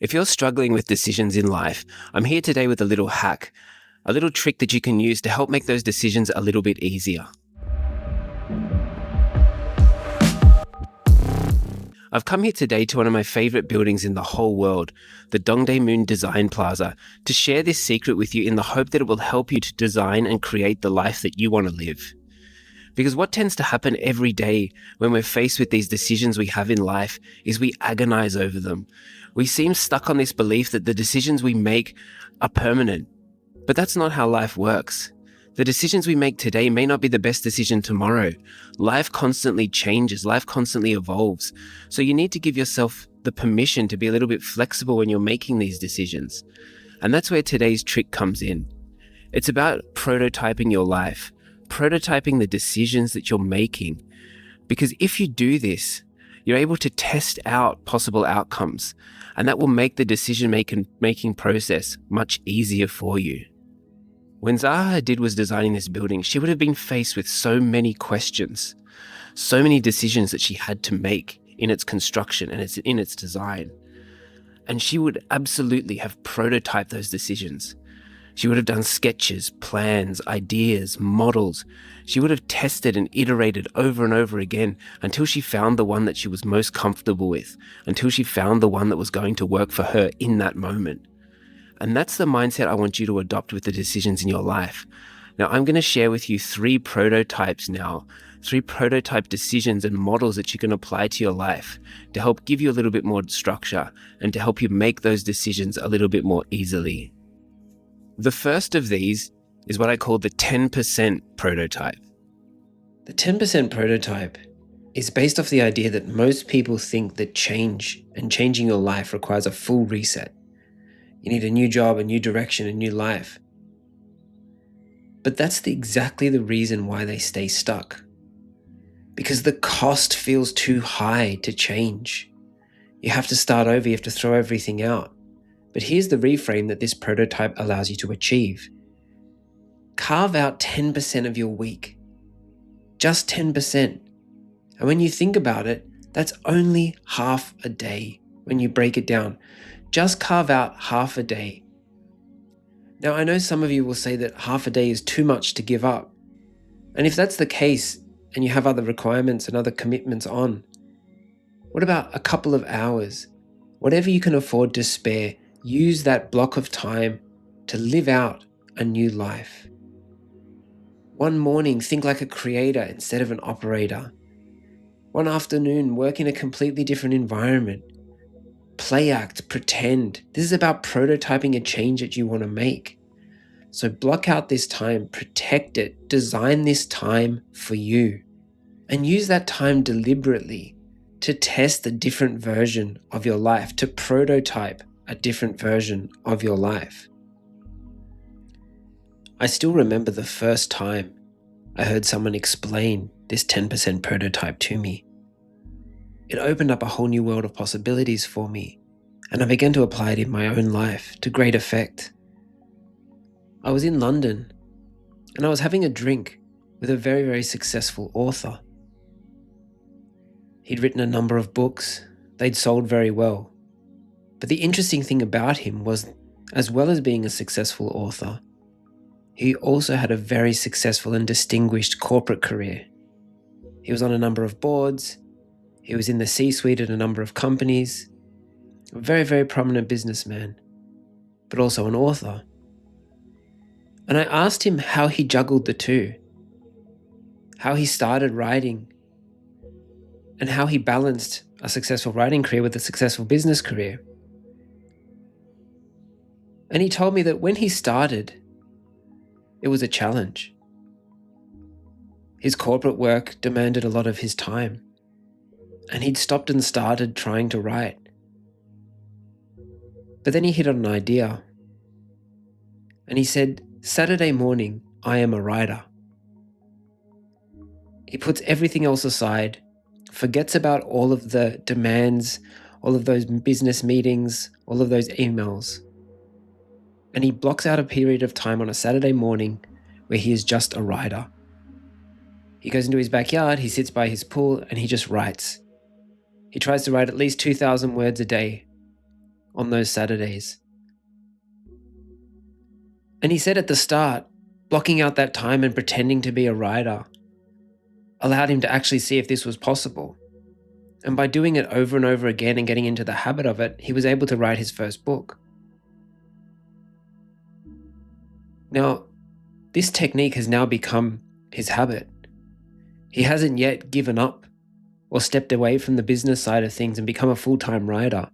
If you're struggling with decisions in life, I'm here today with a little hack, a little trick that you can use to help make those decisions a little bit easier. I've come here today to one of my favorite buildings in the whole world, the Dongdaemun Design Plaza, to share this secret with you in the hope that it will help you to design and create the life that you want to live. Because what tends to happen every day when we're faced with these decisions we have in life is we agonize over them. We seem stuck on this belief that the decisions we make are permanent. But that's not how life works. The decisions we make today may not be the best decision tomorrow. Life constantly changes, life constantly evolves. So you need to give yourself the permission to be a little bit flexible when you're making these decisions. And that's where today's trick comes in. It's about prototyping your life, prototyping the decisions that you're making. Because if you do this, you're able to test out possible outcomes, and that will make the decision-making process much easier for you. When Zaha Hadid was designing this building, she would have been faced with so many questions, so many decisions that she had to make in its construction and in its design. And she would absolutely have prototyped those decisions. She would have done sketches, plans, ideas, models. She would have tested and iterated over and over again until she found the one that she was most comfortable with, until she found the one that was going to work for her in that moment. And that's the mindset I want you to adopt with the decisions in your life. Now, I'm going to share with you 3 prototypes now, 3 prototype decisions and models that you can apply to your life to help give you a little bit more structure and to help you make those decisions a little bit more easily. The first of these is what I call the 10% prototype. The 10% prototype is based off the idea that most people think that change and changing your life requires a full reset. You need a new job, a new direction, a new life. But that's exactly the reason why they stay stuck. Because the cost feels too high to change. You have to start over, you have to throw everything out. But here's the reframe that this prototype allows you to achieve. Carve out 10% of your week. Just 10%. And when you think about it, that's only half a day when you break it down. Just carve out half a day. Now, I know some of you will say that half a day is too much to give up. And if that's the case, and you have other requirements and other commitments on, what about a couple of hours? Whatever you can afford to spare, use that block of time to live out a new life. One morning, think like a creator instead of an operator. One afternoon, work in a completely different environment. Play act, pretend. This is about prototyping a change that you want to make. So block out this time, protect it, design this time for you, and use that time deliberately to test a different version of your life, to prototype a different version of your life. I still remember the first time I heard someone explain this 10% prototype to me. It opened up a whole new world of possibilities for me, and I began to apply it in my own life to great effect. I was in London, and I was having a drink with a very, very successful author. He'd written a number of books. They'd sold very well. But the interesting thing about him was, as well as being a successful author, he also had a very successful and distinguished corporate career. He was on a number of boards. He was in the C-suite at a number of companies. A very, very prominent businessman, but also an author. And I asked him how he juggled the two, how he started writing, and how he balanced a successful writing career with a successful business career. And he told me that when he started, it was a challenge. His corporate work demanded a lot of his time, and he'd stopped and started trying to write. But then he hit on an idea, and he said, Saturday morning, I am a writer. He puts everything else aside, forgets about all of the demands, all of those business meetings, all of those emails, and he blocks out a period of time on a Saturday morning where he is just a writer. He goes into his backyard, he sits by his pool, and he just writes. He tries to write at least 2,000 words a day. on those Saturdays. And he said at the start, blocking out that time and pretending to be a writer allowed him to actually see if this was possible. And by doing it over and over again and getting into the habit of it, he was able to write his first book. Now, this technique has now become his habit. He hasn't yet given up or stepped away from the business side of things and become a full-time writer.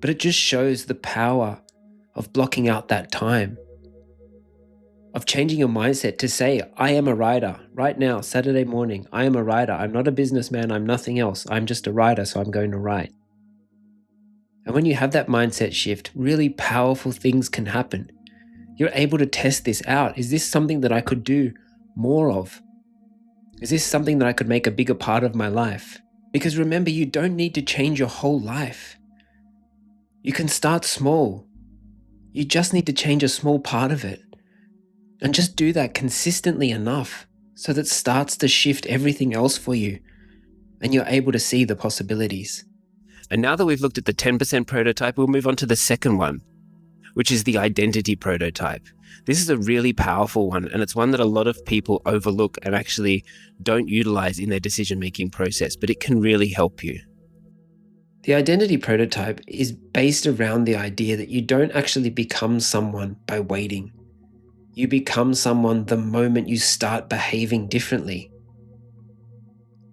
But it just shows the power of blocking out that time, of changing your mindset to say, I am a writer. Right now, Saturday morning, I am a writer. I'm not a businessman. I'm nothing else. I'm just a writer, so I'm going to write. And when you have that mindset shift, really powerful things can happen. You're able to test this out. Is this something that I could do more of? Is this something that I could make a bigger part of my life? Because remember, you don't need to change your whole life. You can start small. You just need to change a small part of it. And just do that consistently enough so that it starts to shift everything else for you and you're able to see the possibilities. And now that we've looked at the 10% prototype, we'll move on to the second one, which is the identity prototype. This is a really powerful one, and it's one that a lot of people overlook and actually don't utilize in their decision-making process, but it can really help you. The identity prototype is based around the idea that you don't actually become someone by waiting. You become someone the moment you start behaving differently.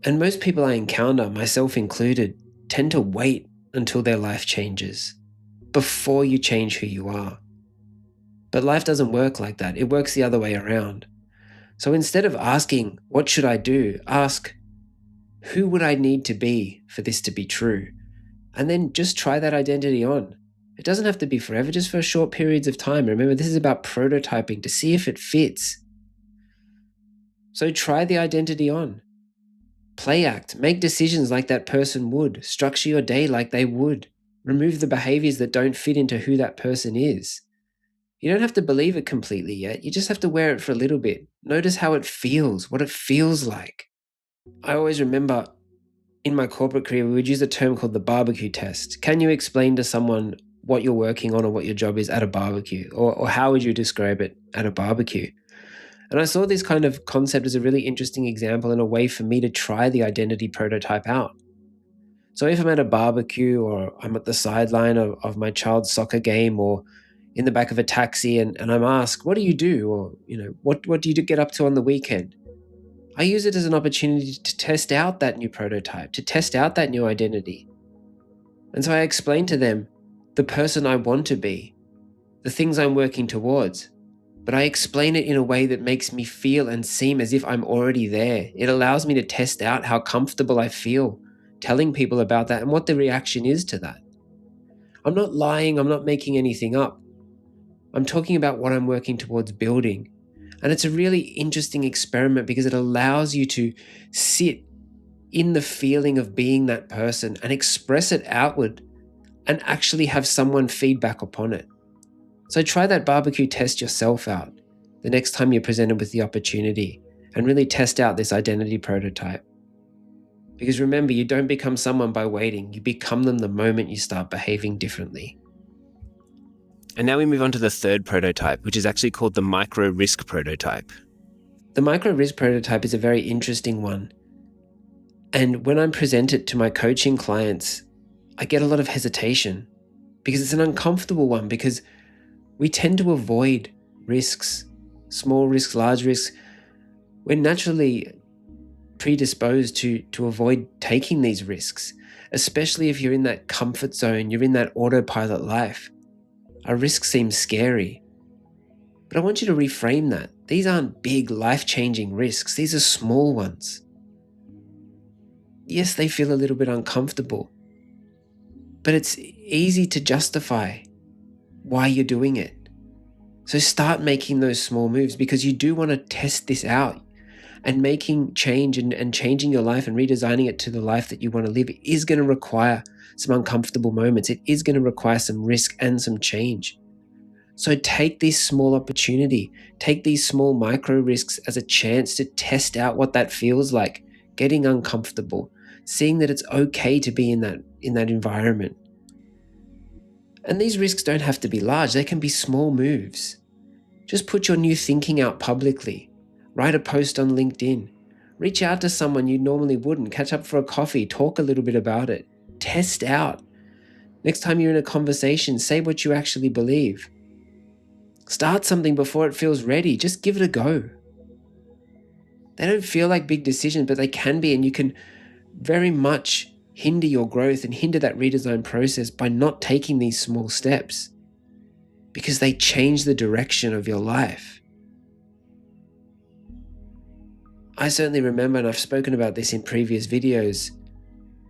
And most people I encounter, myself included, tend to wait until their life changes before you change who you are. But life doesn't work like that. It works the other way around. So instead of asking, what should I do? Ask, who would I need to be for this to be true? And then just try that identity on. It doesn't have to be forever, just for short periods of time. Remember, this is about prototyping to see if it fits. So try the identity on. Play act, make decisions like that person would, structure your day like they would. Remove the behaviors that don't fit into who that person is. You don't have to believe it completely yet. You just have to wear it for a little bit. Notice how it feels, what it feels like. I always remember in my corporate career, we would use a term called the barbecue test. Can you explain to someone what you're working on or what your job is at a barbecue? Or how would you describe it at a barbecue? And I saw this kind of concept as a really interesting example and a way for me to try the identity prototype out. So if I'm at a barbecue or I'm at the sideline of my child's soccer game or in the back of a taxi and I'm asked, what do you do? Or, what do you get up to on the weekend? I use it as an opportunity to test out that new prototype, to test out that new identity. And so I explain to them the person I want to be, the things I'm working towards, but I explain it in a way that makes me feel and seem as if I'm already there. It allows me to test out how comfortable I feel telling people about that and what the reaction is to that. I'm not lying, I'm not making anything up. I'm talking about what I'm working towards building. And it's a really interesting experiment because it allows you to sit in the feeling of being that person and express it outward and actually have someone feedback upon it. So try that barbecue test yourself out the next time you're presented with the opportunity and really test out this identity prototype. Because remember, you don't become someone by waiting. You become them the moment you start behaving differently. And now we move on to the third prototype, which is actually called the micro-risk prototype. The micro-risk prototype is a very interesting one. And when I present it to my coaching clients, I get a lot of hesitation because it's an uncomfortable one because we tend to avoid risks, small risks, large risks. We're naturally predisposed to avoid taking these risks, especially if you're in that comfort zone, you're in that autopilot life. A risk seems scary. But I want you to reframe that. These aren't big, life-changing risks. These are small ones. Yes, they feel a little bit uncomfortable, but it's easy to justify why you're doing it. So start making those small moves because you do want to test this out. And making change and changing your life and redesigning it to the life that you want to live is going to require some uncomfortable moments. It is going to require some risk and some change. So take this small opportunity, take these small micro risks as a chance to test out what that feels like, getting uncomfortable, seeing that it's okay to be in that environment. And these risks don't have to be large, they can be small moves. Just put your new thinking out publicly. Write a post on LinkedIn. Reach out to someone you normally wouldn't. Catch up for a coffee. Talk a little bit about it. Test out. Next time you're in a conversation, say what you actually believe. Start something before it feels ready. Just give it a go. They don't feel like big decisions, but they can be, and you can very much hinder your growth and hinder that redesign process by not taking these small steps, because they change the direction of your life. I certainly remember, and I've spoken about this in previous videos,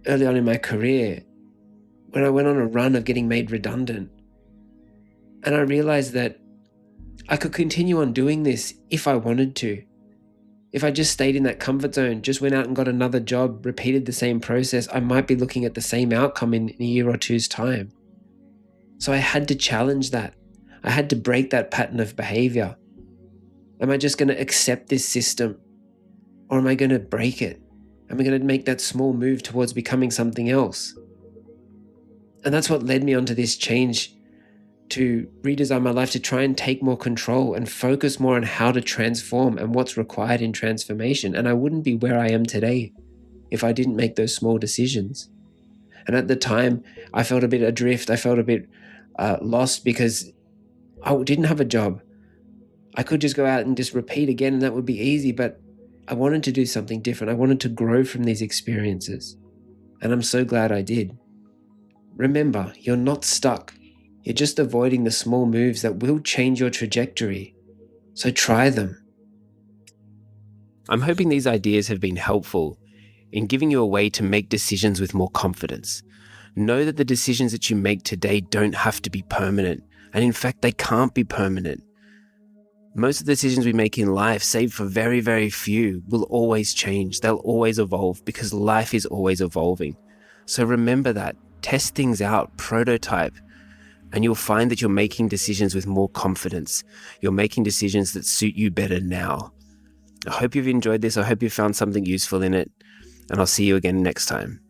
early on in my career, when I went on a run of getting made redundant. And I realized that I could continue on doing this if I wanted to. If I just stayed in that comfort zone, just went out and got another job, repeated the same process, I might be looking at the same outcome in a year or two's time. So I had to challenge that. I had to break that pattern of behavior. Am I just going to accept this system, or am I going to break it? Am I going to make that small move towards becoming something else? And that's what led me onto this change to redesign my life, to try and take more control and focus more on how to transform and what's required in transformation. And I wouldn't be where I am today if I didn't make those small decisions. And at the time, I felt a bit adrift. I felt a bit lost because I didn't have a job. I could just go out and just repeat again, and that would be easy. But I wanted to do something different. I wanted to grow from these experiences. And I'm so glad I did. Remember, you're not stuck. You're just avoiding the small moves that will change your trajectory. So try them. I'm hoping these ideas have been helpful in giving you a way to make decisions with more confidence. Know that the decisions that you make today don't have to be permanent. And in fact, they can't be permanent. Most of the decisions we make in life, save for very, very few, will always change. They'll always evolve because life is always evolving. So remember that. Test things out, prototype, and you'll find that you're making decisions with more confidence. You're making decisions that suit you better now. I hope you've enjoyed this. I hope you found something useful in it, and I'll see you again next time.